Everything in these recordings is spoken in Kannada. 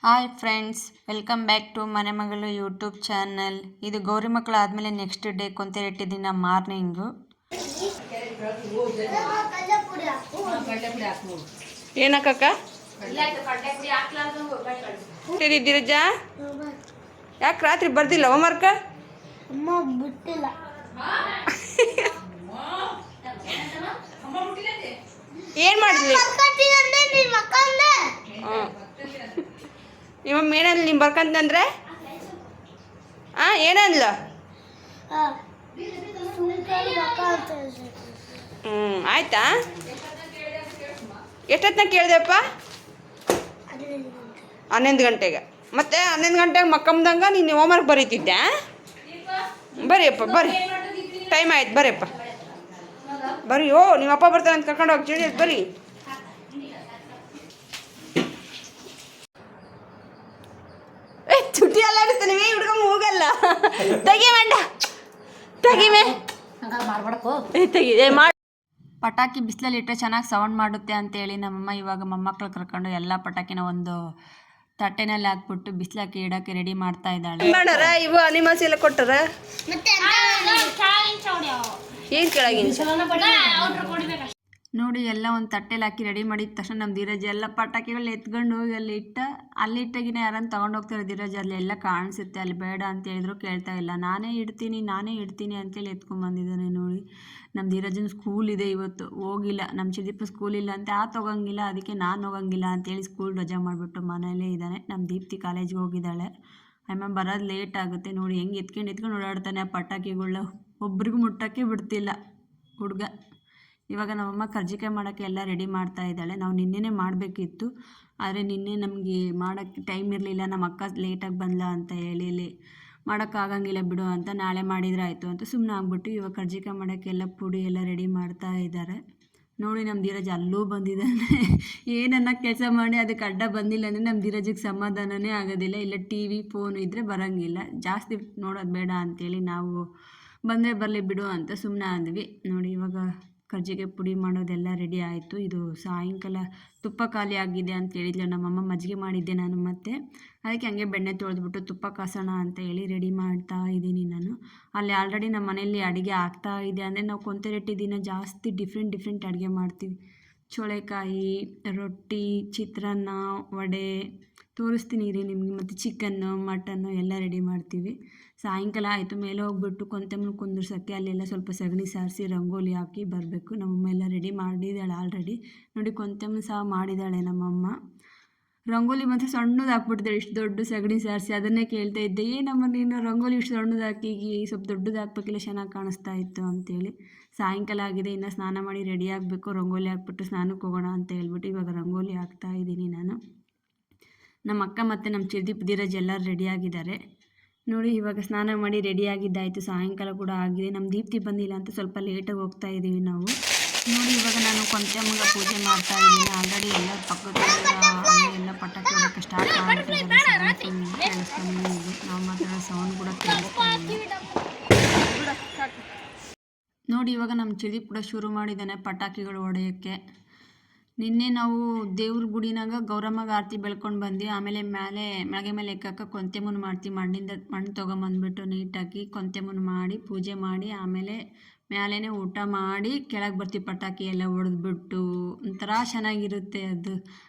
Hi friends, welcome back to ಮನೆ ಮಗಳು ಯೂಟ್ಯೂಬ್ ಚಾನಲ್. ಇದು ಗೌರಿ ಮಕ್ಕಳು ಆದಮೇಲೆ ನೆಕ್ಸ್ಟ್ ಡೇ ಕೊಂತೆರೆಟ್ಟಿ ದಿನ ಮಾರ್ನಿಂಗು. ಏನಕ್ಕ ಧೀರಜ, ಯಾಕೆ ರಾತ್ರಿ ಬರ್ದಿಲ್ಲ ಹೋಮ್ವರ್ಕ? ಏನು ಮಾಡಿದ್ವಿ? ನಿಮ್ಮ ಏನಂದ್ಲು ನೀವು ಬರ್ಕಂತಂದ್ರೆ? ಏನಂದ್ಲು? ಆಯ್ತಾ? ಎಷ್ಟೊತ್ತನ ಕೇಳಿದೆಪ್ಪ? 11 ಗಂಟೆಗೆ. ಮತ್ತೆ 11 ಗಂಟೆಗೆ ಮಕ್ಕಂದಂಗ ನೀನು ಹೋಮ್ವರ್ಕ್ ಬರೀತಿದ್ದೆ? ಬರೀಯಪ್ಪ ಬರ್ರಿ, ಟೈಮ್ ಆಯ್ತು, ಬರೀಯಪ್ಪ ಬರ್ರಿ. ನಿಮ್ಮಪ್ಪ ಬರ್ತಾನೆ ಅಂತ ಕರ್ಕೊಂಡು ಹೋಗಿ ಬರ್ರಿ. ಚುಟ್ಟಿ ಎಲ್ಲ ಇರ್ತಾನೆ ಹುಡುಗ ಹೋಗಲ್ಲ. ತೆಗಿ ಮಂಡ, ತೆಗಿಮೆ, ತೆಗಿದೆ ಮಾಡಿ. ಪಟಾಕಿ ಬಿಸಿಲಲ್ಲಿ ಇಟ್ಟರೆ ಚೆನ್ನಾಗಿ ಸೌಂಡ್ ಮಾಡುತ್ತೆ ಅಂತೇಳಿ ನಮ್ಮಮ್ಮ ಇವಾಗ ಮೊಮ್ಮಕ್ಕಳು ಕರ್ಕೊಂಡು ಎಲ್ಲ ಪಟಾಕಿನ ಒಂದು ತಟ್ಟೆನಲ್ಲಿ ಹಾಕ್ಬಿಟ್ಟು ಬಿಸಿಲಾಕಿ ಇಡೋಕ್ಕೆ ರೆಡಿ ಮಾಡ್ತಾ ಇದ್ದಾಳೆ. ಮಾಡಾರ ಇವು ಅನಿಮಲ್ಸ್ ಎಲ್ಲ ಕೊಟ್ಟಾರ. ಏನು ಕೆಳಗಿನ ನೋಡಿ ಎಲ್ಲ ಒಂದು ತಟ್ಟೆಲಿ ಹಾಕಿ ರೆಡಿ ಮಾಡಿದ ತಕ್ಷಣ ನಮ್ಮ ಧೀರಜ್ ಎಲ್ಲ ಪಟಾಕಿಗಳು ಎತ್ಕೊಂಡು ಹೋಗಿ ಅಲ್ಲಿ ಇಟ್ಟಾಗಿನ ಯಾರನ್ನು ತೊಗೊಂಡು ಹೋಗ್ತಾರೆ. ಧೀರಜ್ ಅಲ್ಲಿ ಎಲ್ಲ ಕಾಣಿಸುತ್ತೆ, ಅಲ್ಲಿ ಬೇಡ ಅಂತ ಹೇಳಿದ್ರು ಕೇಳ್ತಾ ಇಲ್ಲ. ನಾನೇ ಇಡ್ತೀನಿ ಅಂತೇಳಿ ಎತ್ಕೊಂಡ್ಬಂದಿದ್ದಾನೆ. ನೋಡಿ ನಮ್ಮ ಧೀರಜನ ಸ್ಕೂಲ್ ಇದೆ, ಇವತ್ತು ಹೋಗಿಲ್ಲ. ನಮ್ಮ ಚಿದೀಪ ಸ್ಕೂಲ್ ಇಲ್ಲ ಅಂತ ಹೋಗಂಗಿಲ್ಲ, ಅದಕ್ಕೆ ನಾನು ಹೋಗಂಗಿಲ್ಲ ಅಂತೇಳಿ ಸ್ಕೂಲ್ ರಜಾ ಮಾಡಿಬಿಟ್ಟು ಮನೆಯಲ್ಲೇ ಇದ್ದಾನೆ. ನಮ್ಮ ದೀಪ್ತಿ ಕಾಲೇಜ್ಗೆ ಹೋಗಿದ್ದಾಳೆ. ಆಮೇಲೆ ಬರೋದು ಲೇಟ್ ಆಗುತ್ತೆ. ನೋಡಿ ಹೆಂಗೆ ಎತ್ಕೊಂಡು ಓಡಾಡ್ತಾನೆ ಆ ಪಟಾಕಿಗಳನ್ನ. ಒಬ್ರಿಗೂ ಮುಟ್ಟೋಕ್ಕೆ ಬಿಡ್ತಿಲ್ಲ ಹುಡುಗ. ಇವಾಗ ನಮ್ಮಮ್ಮ ಕರ್ಜಿಕಾಯಿ ಮಾಡೋಕ್ಕೆ ಎಲ್ಲ ರೆಡಿ ಮಾಡ್ತಾ ಇದ್ದಾಳೆ. ನಾವು ನಿನ್ನೆನೇ ಮಾಡಬೇಕಿತ್ತು, ಆದರೆ ನಿನ್ನೆ ನಮಗೆ ಮಾಡೋಕ್ಕೆ ಟೈಮ್ ಇರಲಿಲ್ಲ. ನಮ್ಮ ಅಕ್ಕ ಲೇಟಾಗಿ ಬಂದ್ಲ ಅಂತ ಹೇಳಿ ಮಾಡೋಕ್ಕಾಗಂಗಿಲ್ಲ ಬಿಡು ಅಂತ ನಾಳೆ ಮಾಡಿದರೆ ಆಯಿತು ಅಂತ ಸುಮ್ಮನೆ ಆಗ್ಬಿಟ್ಟು ಇವಾಗ ಕರ್ಜಿಕಾಯಿ ಮಾಡೋಕ್ಕೆಲ್ಲ ಪುಡಿ ಎಲ್ಲ ರೆಡಿ ಮಾಡ್ತಾ ಇದ್ದಾರೆ. ನೋಡಿ ನಮ್ಮ ಧೀರಜ್ ಅಲ್ಲೂ ಬಂದಿದ್ದಾನೆ. ಏನನ್ನ ಕೆಲಸ ಮಾಡಿ ಅದಕ್ಕೆ ಅಡ್ಡ ಬಂದಿಲ್ಲ ಅಂದರೆ ನಮ್ಮ ಧೀರಜಿಗೆ ಸಮಾಧಾನನೇ ಆಗೋದಿಲ್ಲ. ಇಲ್ಲ ಟಿ ವಿ ಫೋನು ಇದ್ದರೆ ಬರೋಂಗಿಲ್ಲ. ಜಾಸ್ತಿ ನೋಡೋದು ಬೇಡ ಅಂಥೇಳಿ ನಾವು ಬಂದರೆ ಬರಲಿ ಬಿಡು ಅಂತ ಸುಮ್ಮನೆ ಅಂದ್ವಿ. ನೋಡಿ ಇವಾಗ ಕರ್ಜಿಕಾಯಿ ಪುಡಿ ಮಾಡೋದೆಲ್ಲ ರೆಡಿ ಆಯಿತು. ಇದು ಸಾಯಂಕಾಲ ತುಪ್ಪ ಖಾಲಿ ಆಗಿದೆ ಅಂತ ಹೇಳಿದ್ಲು ನಮ್ಮಮ್ಮ. ಮಜ್ಜಿಗೆ ಮಾಡಿದ್ದೆ ನಾನು, ಮತ್ತೆ ಅದಕ್ಕೆ ಹಂಗೆ ಬೆಣ್ಣೆ ತೊಳೆದ್ಬಿಟ್ಟು ತುಪ್ಪ ಕಾಸೋಣ ಅಂತ ಹೇಳಿ ರೆಡಿ ಮಾಡ್ತಾ ಇದ್ದೀನಿ ನಾನು. ಅಲ್ಲಿ ಆಲ್ರೆಡಿ ನಮ್ಮ ಮನೆಯಲ್ಲಿ ಅಡುಗೆ ಆಗ್ತಾ ಇದೆ. ಅಂದರೆ ನಾವು ಕೊಂತೆರೆಟ್ಟಿ ದಿನ ಜಾಸ್ತಿ ಡಿಫ್ರೆಂಟ್ ಅಡುಗೆ ಮಾಡ್ತೀವಿ. ಚೋಳೆಕಾಯಿ, ರೊಟ್ಟಿ, ಚಿತ್ರಾನ್ನ, ವಡೆ ತೋರಿಸ್ತೀನಿ ರೀ ನಿಮಗೆ. ಮತ್ತು ಚಿಕನ್ನು, ಮಟನ್ನು ಎಲ್ಲ ರೆಡಿ ಮಾಡ್ತೀವಿ. ಸಾಯಂಕಾಲ ಆಯಿತು, ಮೇಲೆ ಹೋಗ್ಬಿಟ್ಟು ಕೊಂತೆಮ್ಮನ ಕುಂದಿರ್ಸೋಕ್ಕೆ ಅಲ್ಲೆಲ್ಲ ಸ್ವಲ್ಪ ಸಗಣಿ ಸಾರಿಸಿ ರಂಗೋಲಿ ಹಾಕಿ ಬರಬೇಕು. ನಮ್ಮಮ್ಮ ಎಲ್ಲ ರೆಡಿ ಮಾಡಿದ್ದಾಳೆ ಆಲ್ರೆಡಿ. ನೋಡಿ ಕೊಂತೆಮ್ಮನ ಸಹ ಮಾಡಿದ್ದಾಳೆ ನಮ್ಮಮ್ಮ. ರಂಗೋಲಿ ಮತ್ತು ಸಣ್ಣದು ಹಾಕ್ಬಿಟ್ಟಿದ್ದಾಳೆ. ಇಷ್ಟು ದೊಡ್ಡ ಸಗಣಿ ಸಾರಿಸಿ ಅದನ್ನೇ ಕೇಳ್ತಾ ಇದ್ದೆ, ಏನಮ್ಮ ನೀನು ರಂಗೋಲಿ ಇಷ್ಟು ಸಣ್ಣದು ಹಾಕಿ ಸ್ವಲ್ಪ ದೊಡ್ಡದು ಹಾಕ್ಬೇಕಿಲ್ಲ, ಚೆನ್ನಾಗಿ ಕಾಣಿಸ್ತಾ ಇತ್ತು ಅಂತೇಳಿ. ಸಾಯಂಕಾಲ ಆಗಿದೆ, ಇನ್ನು ಸ್ನಾನ ಮಾಡಿ ರೆಡಿ ಆಗಬೇಕು. ರಂಗೋಲಿ ಹಾಕ್ಬಿಟ್ಟು ಸ್ನಾನಕ್ಕೆ ಹೋಗೋಣ ಅಂತ ಹೇಳ್ಬಿಟ್ಟು ಇವಾಗ ರಂಗೋಲಿ ಹಾಕ್ತಾ ಇದ್ದೀನಿ ನಾನು. ನಮ್ಮ ಅಕ್ಕ ಮತ್ತು ನಮ್ಮ ಚಿರ್ದೀಪ್ ಧೀರಜ್ ಎಲ್ಲರೂ ರೆಡಿಯಾಗಿದ್ದಾರೆ. ನೋಡಿ ಇವಾಗ ಸ್ನಾನ ಮಾಡಿ ರೆಡಿಯಾಗಿದ್ದಾಯಿತು. ಸಾಯಂಕಾಲ ಕೂಡ ಆಗಿದೆ. ನಮ್ಮ ದೀಪ್ತಿ ಬಂದಿಲ್ಲ ಅಂತ ಸ್ವಲ್ಪ ಲೇಟಾಗಿ ಹೋಗ್ತಾ ಇದ್ದೀವಿ ನಾವು. ನೋಡಿ ಇವಾಗ ನಾನು ಕೊಂತೆಮ್ಮಗ ಪೂಜೆ ಮಾಡ್ತಾ ಇದ್ದೀನಿ. ಆಲ್ರೆಡಿ ಎಲ್ಲ ಎಲ್ಲ ಪಟಾಕಿ ಹೊಡೋಕ್ಕೆ ಸ್ಟಾರ್ಟ್ ಮಾಡ್ತಿದ್ದಾರೆ. ಕೇಳಿಸ್ತಾನೆ ಇದೆ, ನಾವು ಮಾತಾಡೋ ಸೌಂಡ್ ಕೂಡ ಕೇಳಿಸ್ತಾ ಇದೆ. ನೋಡಿ ಇವಾಗ ನಮ್ಮ ಚಿದೀಪ್ ಕೂಡ ಶುರು ಮಾಡಿದ್ದಾನೆ ಪಟಾಕಿಗಳು ಹೊಡೆಯೋಕ್ಕೆ. ನಿನ್ನೆ ನಾವು ದೇವ್ರ ಗುಡಿನಾಗ ಗೌರಮ್ಮಗೆ ಆರತಿ ಬೆಳ್ಕೊಂಡು ಬಂದ್ವಿ. ಆಮೇಲೆ ಮ್ಯಾಗೆ ಮೇಲೆ ಎಕ್ಕಕ್ಕೆ ಕೊಂತೆಮ್ಮನ ಮಾಡ್ತೀವಿ. ಮಣ್ಣು ತೊಗೊಂಬಂದ್ಬಿಟ್ಟು ನೀಟಾಗಿ ಕೊಂತೆಮ್ಮನ ಮಾಡಿ ಪೂಜೆ ಮಾಡಿ ಆಮೇಲೆ ಮ್ಯಾಲೇ ಊಟ ಮಾಡಿ ಕೆಳಗೆ ಬರ್ತೀವಿ. ಪಟಾಕಿ ಎಲ್ಲ ಹೊಡೆದ್ಬಿಟ್ಟು ಒಂಥರ ಚೆನ್ನಾಗಿರುತ್ತೆ ಅದು.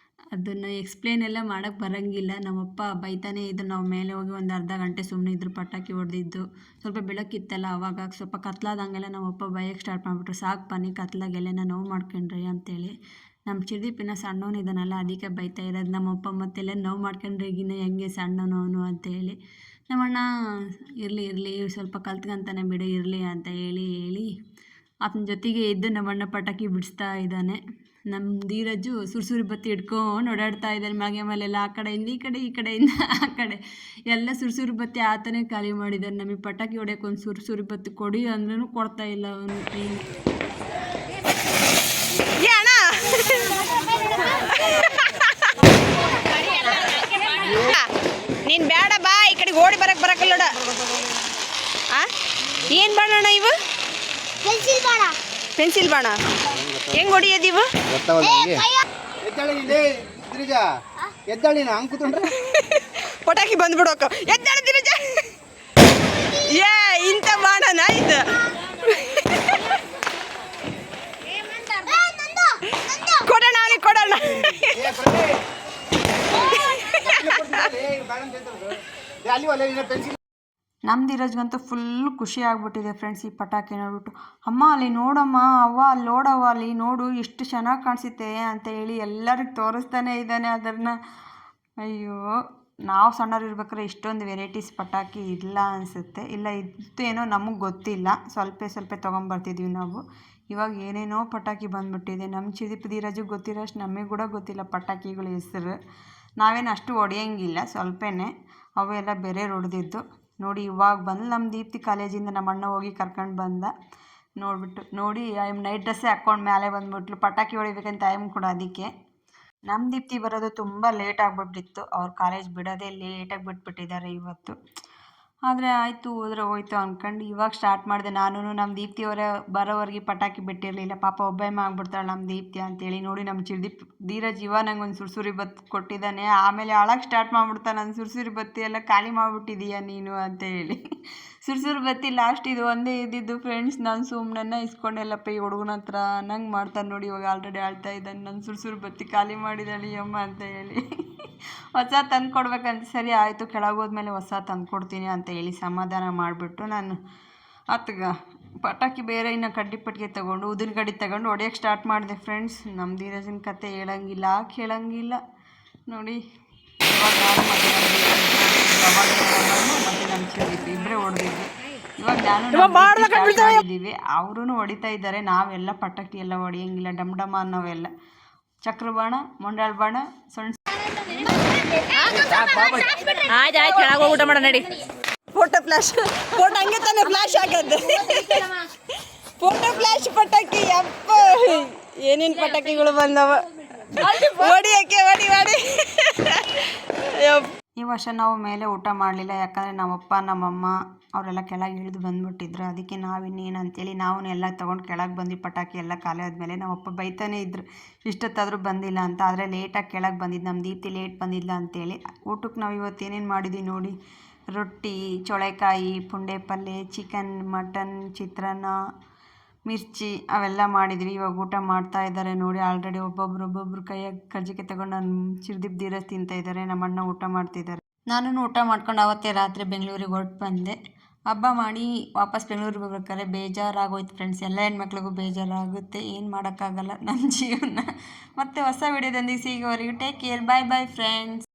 ಅದನ್ನು ಎಕ್ಸ್ಪ್ಲೇನ್ ಎಲ್ಲ ಮಾಡೋಕ್ಕೆ ಬರೋಂಗಿಲ್ಲ. ನಮ್ಮಪ್ಪ ಬೈತಾನೆ ಇದ್ದು. ನಾವು ಮೇಲೆ ಹೋಗಿ ಒಂದು ಅರ್ಧ ಗಂಟೆ ಸುಮ್ಮನೆ ಇದ್ರು ಪಟಾಕಿ ಹೊಡೆದಿದ್ದು. ಸ್ವಲ್ಪ ಬೆಳಕಿತ್ತಲ್ಲ ಅವಾಗ ಸ್ವಲ್ಪ ಕತ್ಲಾದಂಗೆಲ್ಲ ನಮ್ಮಪ್ಪ ಬೈಯೋಕ್ಕೆ ಸ್ಟಾರ್ಟ್ ಮಾಡಿಬಿಟ್ರು. ಸಾಕು ಬನ್ನಿ ಕತ್ಲಾಗೆಲ್ಲ ನೋವು ಮಾಡ್ಕೊಂಡ್ರಿ ಅಂತೇಳಿ. ನಮ್ಮ ಚಿರ್ದೀಪಿನ ಸಣ್ಣವನಿದ್ದಾನಲ್ಲ, ಅದಕ್ಕೆ ಬೈತಾ ಇರೋದು ನಮ್ಮಪ್ಪ. ಮತ್ತೆಲ್ಲ ನೋವು ಮಾಡ್ಕೊಂಡ್ರೆ ಈಗಿನ ಹೆಂಗೆ ಸಣ್ಣನವನು ಅಂತೇಳಿ. ನಮ್ಮಣ್ಣ ಇರಲಿ ಸ್ವಲ್ಪ ಕಲ್ತ್ಕೊಂತಾನೆ ಬಿಡು ಇರಲಿ ಅಂತ ಹೇಳಿ ಆತನ ಜೊತೆಗೆ ಇದ್ದು ನಮ್ಮಣ್ಣ ಪಟಾಕಿ ಬಿಡಿಸ್ತಾ ಇದ್ದಾನೆ. ನಮ್ಮ ಧೀರಜು ಸುರ್ಸುರಿ ಬತ್ತಿ ಹಿಡ್ಕೊಂಡು ಓಡಾಡ್ತಾ ಇದ್ದಾನೆ. ಮ್ಯಾಗೆ ಮೇಲೆಲ್ಲ ಆ ಕಡೆಯಿಂದ ಈ ಕಡೆಯಿಂದ ಆ ಕಡೆ ಎಲ್ಲ ಸುರ್ಸುರಿ ಬತ್ತಿ ಆತನೇ ಖಾಲಿ ಮಾಡಿದ್ದಾನೆ. ನಮಗೆ ಪಟಾಕಿ ಹೊಡೆಯೋಕೆ ಒಂದು ಸುರ್ಸುರಿ ಬತ್ತಿ ಕೊಡಿ ಅಂದ್ರೂ ಕೊಡ್ತಾ ಇಲ್ಲ ಅವನು. ನೀನು ಬೇಡ ಬಾ, ಈ ಕಡೆಗೆ ಓಡಿ ಬರಕ್ಕಲ್ಲ ನೋಡ. ಏನು ಬಾಣ ಇವು? ಪೆನ್ಸಿಲ್ ಬಾಣ. ಹೆಂಗೆ ಹೊಡಿಯೋದಿವು? ಎದ್ದಾಳಿ ಹಂಗೆ ಕೂತ್ಕೊಂಡ್ರೆ ಪಟಾಕಿ ಬಂದ್ಬಿಡೋಕ ಎದ್ದಾಡ್ತೀರ ಏ ಇಂಥ ಮಾಡೋಣ ಇದು ಕೊಡೋಣ ಅವನಿಗೆ ಕೊಡೋಣ ನಮ್ಮ ಧೀರಜ್ಗಂತೂ ಫುಲ್ ಖುಷಿ ಆಗ್ಬಿಟ್ಟಿದೆ ಫ್ರೆಂಡ್ಸ್ ಈ ಪಟಾಕಿ ನೋಡ್ಬಿಟ್ಟು. ಅಮ್ಮ ಅಲ್ಲಿ ನೋಡಮ್ಮ, ಅವ್ವ ಅಲ್ಲಿ ನೋಡವ್ವ, ಅಲ್ಲಿ ನೋಡು ಎಷ್ಟು ಚೆನ್ನಾಗಿ ಕಾಣಿಸುತ್ತೆ ಅಂತ ಹೇಳಿ ಎಲ್ಲರಿಗೆ ತೋರಿಸ್ತಾನೆ ಇದ್ದಾನೆ ಅದನ್ನು. ಅಯ್ಯೋ, ನಾವು ಸಣ್ಣವ್ರು ಇರ್ಬೇಕಾದ್ರೆ ಇಷ್ಟೊಂದು ವೆರೈಟೀಸ್ ಪಟಾಕಿ ಇಲ್ಲ ಅನಿಸುತ್ತೆ. ಇಲ್ಲ ಇತ್ತು ಏನೋ ನಮಗೆ ಗೊತ್ತಿಲ್ಲ, ಸ್ವಲ್ಪ ತೊಗೊಂಬರ್ತಿದ್ವಿ ನಾವು. ಇವಾಗ ಏನೇನೋ ಪಟಾಕಿ ಬಂದುಬಿಟ್ಟಿದೆ. ನಮ್ಮ ಚಿದೀಪ್ ಧೀರಜಿಗೆ ಗೊತ್ತಿರೋಷ್ಟು ನಮಗೆ ಕೂಡ ಗೊತ್ತಿಲ್ಲ ಪಟಾಕಿಗಳ ಹೆಸರು. ನಾವೇನು ಅಷ್ಟು ಹೊಡೆಯೋಂಗಿಲ್ಲ, ಸ್ವಲ್ಪನೇ. ಅವೆಲ್ಲ ಬೇರೆ ಹೊಡೆದಿದ್ದು ನೋಡಿ. ಇವಾಗ ಬಂದು ನಮ್ಮ ದೀಪ್ತಿ ಕಾಲೇಜಿಂದ ನಮ್ಮ ಅಣ್ಣ ಹೋಗಿ ಕರ್ಕೊಂಡು ಬಂದ. ನೋಡಿಬಿಟ್ಟು ನೋಡಿ ನೈಟ್ ಡ್ರೆಸ್ಸೇ ಹಾಕ್ಕೊಂಡು ಮೇಲೆ ಬಂದುಬಿಟ್ಲು. ಪಟಾಕಿ ಹೊಡಿಬೇಕಂತ ಟೈಮ್ ಕೂಡ ಅದಕ್ಕೆ. ನಮ್ಮ ದೀಪ್ತಿ ಬರೋದು ತುಂಬ ಲೇಟ್ ಆಗಿಬಿಟ್ಟಿತ್ತು. ಅವ್ರ ಕಾಲೇಜ್ ಬಿಡೋದೇ ಲೇಟಾಗಿ ಬಿಟ್ಬಿಟ್ಟಿದ್ದಾರೆ ಇವತ್ತು. ಆದರೆ ಆಯಿತು, ಹೋದ್ರೆ ಹೋಯ್ತು ಅಂದ್ಕೊಂಡು ಇವಾಗ ಸ್ಟಾರ್ಟ್ ಮಾಡಿದೆ ನಾನು. ನಮ್ಮ ದೀಪ್ತಿಯವರ ಬರೋವರೆಗೆ ಪಟಾಕಿ ಬಿಟ್ಟಿರಲಿಲ್ಲ. ಪಾಪ ಒಬ್ಬಮ್ಮ ಆಗ್ಬಿಡ್ತಾಳೆ ನಮ್ಮ ದೀಪ್ತಿ ಅಂತೇಳಿ. ನೋಡಿ ನಮ್ಮ ಚಿರ್ದೀಪ್ ಧೀರಜ್ ನಂಗೆ ಒಂದು ಸುರ್ಸುರಿ ಬತ್ತು ಕೊಟ್ಟಿದ್ದಾನೆ. ಆಮೇಲೆ ಅಳಕ್ಕೆ ಸ್ಟಾರ್ಟ್ ಮಾಡಿಬಿಡ್ತಾನೆ, ನನ್ನ ಸುರ್ಸುರಿ ಬತ್ತಿ ಎಲ್ಲ ಖಾಲಿ ಮಾಡಿಬಿಟ್ಟಿದೀಯ ನೀನು ಅಂತ ಹೇಳಿ. ಸುರ್ಸುರಿ ಬತ್ತಿ ಲಾಸ್ಟ್ ಇದು ಒಂದೇ ಇದ್ದಿದ್ದು ಫ್ರೆಂಡ್ಸ್. ನಾನು ಸುಮ್ಮನೆ ಇಸ್ಕೊಂಡೆಲ್ಲಪ್ಪ ಈ ಹುಡುಗನ ಹತ್ರ ನಂಗೆ ಮಾಡ್ತಾನೆ ನೋಡಿ. ಇವಾಗ ಆಲ್ರೆಡಿ ಆಳ್ತಾ ಇದ್ದಾನೆ, ನನ್ನ ಸುರ್ಸುರಿ ಬತ್ತಿ ಖಾಲಿ ಮಾಡಿದಾಳಿ ಅಮ್ಮ ಅಂತ ಹೇಳಿ. ಹೊಸ ತಂದು ಕೊಡ್ಬೇಕಂತ. ಸರಿ ಆಯಿತು, ಕೆಳಗೋದ್ಮೇಲೆ ಹೊಸ ತಂದು ಕೊಡ್ತೀನಿ ಅಂತ ಹೇಳಿ ಸಮಾಧಾನ ಮಾಡಿಬಿಟ್ಟು ನಾನು ಅತ್ಗ ಪಟಾಕಿ ಬೇರೆ ಇನ್ನು ಕಡ್ಡಿ ಪಟ್ಟಿಗೆ ತೊಗೊಂಡು ಉದಿನ ಕಡ್ಡಿ ತಗೊಂಡು ಹೊಡೆಯೋಕ್ಕೆ ಸ್ಟಾರ್ಟ್ ಮಾಡಿದೆ ಫ್ರೆಂಡ್ಸ್. ನಮ್ಮ ಧೀರಜನ ಕತೆ ಹೇಳಂಗಿಲ್ಲ, ಕೇಳಂಗಿಲ್ಲ ನೋಡಿ. ಇವಾಗ ನಾನು ಮತ್ತು ನಮ್ಮ ಚಿದೀಪ್ ಇಬ್ಬರೇ ಹೊಡೆದಿದ್ವಿ. ಇವಾಗ ನಾನು ಮಾಡಿದ್ದೀವಿ, ಅವರೂ ಹೊಡಿತಾ ಇದ್ದಾರೆ. ನಾವೆಲ್ಲ ಪಟಾಕಿ ಎಲ್ಲ ಹೊಡೆಯಂಗಿಲ್ಲ, ಡಮ್ ಡಮ ಅನ್ನೋವೆಲ್ಲ. ಚಕ್ರಬಾಣ, ಮಂಡಾಳ ಬಾಣ, ಸಣ್ಣ ಆಯ್ತು ಕೆಳಗೆ ಊಟ ಮಾಡ ನಡಿ. ಫೋಟೋ ಹಂಗೆ ತಾನೆ ಫ್ಲಾಶ್ ಆಗತ್ತೆ. ಫೋಟೋ ಫ್ಲಾಶ್ ಪಟಾಕಿ ಅಪ್ಪ, ಏನೇನು ಪಟಾಕಿಗಳು ಬಂದವ ಹೊಡಿಯಕ್ಕೆ ಹೊಡಿ. ಈ ವರ್ಷ ನಾವು ಮೇಲೆ ಊಟ ಮಾಡಲಿಲ್ಲ, ಯಾಕಂದರೆ ನಮ್ಮಪ್ಪ ನಮ್ಮಮ್ಮ ಅವರೆಲ್ಲ ಕೆಳಗೆ ಇಳಿದು ಬಂದುಬಿಟ್ಟಿದ್ರು. ಅದಕ್ಕೆ ನಾವಿನ್ನೇನು ಅಂತೇಳಿ ನಾವು ಎಲ್ಲ ತೊಗೊಂಡು ಕೆಳಗೆ ಬಂದು ಪಟಾಕಿ ಎಲ್ಲ ಖಾಲಿ ಆದಮೇಲೆ ನಮ್ಮಪ್ಪ ಬೈತಾನೆ ಇದ್ರು ಇಷ್ಟೊತ್ತಾದರೂ ಬಂದಿಲ್ಲ ಅಂತ. ಆದರೆ ಲೇಟಾಗಿ ಕೆಳಗೆ ಬಂದಿದ್ದು, ನಮ್ಮ ದೀಪ್ತಿ ಲೇಟ್ ಬಂದಿಲ್ಲ ಅಂತೇಳಿ. ಊಟಕ್ಕೆ ನಾವು ಇವತ್ತು ಏನೇನು ಮಾಡಿದ್ವಿ ನೋಡಿ. ರೊಟ್ಟಿ, ಚೋಳೆಕಾಯಿ, ಪುಂಡೆ ಪಲ್ಯ, ಚಿಕನ್, ಮಟನ್, ಚಿತ್ರಾನ್ನ, ಮಿರ್ಚಿ ಅವೆಲ್ಲ ಮಾಡಿದ್ವಿ. ಇವಾಗ ಊಟ ಮಾಡ್ತಾ ಇದ್ದಾರೆ ನೋಡಿ. ಆಲ್ರೆಡಿ ಒಬ್ಬೊಬ್ರು ಕೈಯಾಗ ಕರ್ಜಿಕೆ ತಗೊಂಡು ನಾನು ಚಿರ್ದೀಪ್ ಧೀರಜ್ ತಿಂತಾಯಿದ್ದಾರೆ. ನಮ್ಮ ಅಣ್ಣ ಊಟ ಮಾಡ್ತಿದ್ದಾರೆ. ನಾನು ಊಟ ಮಾಡ್ಕೊಂಡು ಅವತ್ತೇ ರಾತ್ರಿ ಬೆಂಗಳೂರಿಗೆ ಹೊರಟು ಬಂದೆ. ಹಬ್ಬ ಮಾಡಿ ವಾಪಸ್ ಬೆಂಗಳೂರಿಗೆ ಹೋಗ್ಬೇಕಾದ್ರೆ ಬೇಜಾರಾಗೋಯ್ತು ಫ್ರೆಂಡ್ಸ್. ಎಲ್ಲ ಹೆಣ್ಮಕ್ಳಿಗೂ ಬೇಜಾರಾಗುತ್ತೆ, ಏನು ಮಾಡೋಕ್ಕಾಗಲ್ಲ ನಮ್ಮ ಜೀವನ. ಮತ್ತು ಹೊಸ ವಿಡಿಯೋದೊಂದಿಗೆ ಸಿಗೋವರೆಗೂ ಟೇಕ್ ಕೇರ್, ಬಾಯ್ ಫ್ರೆಂಡ್ಸ್.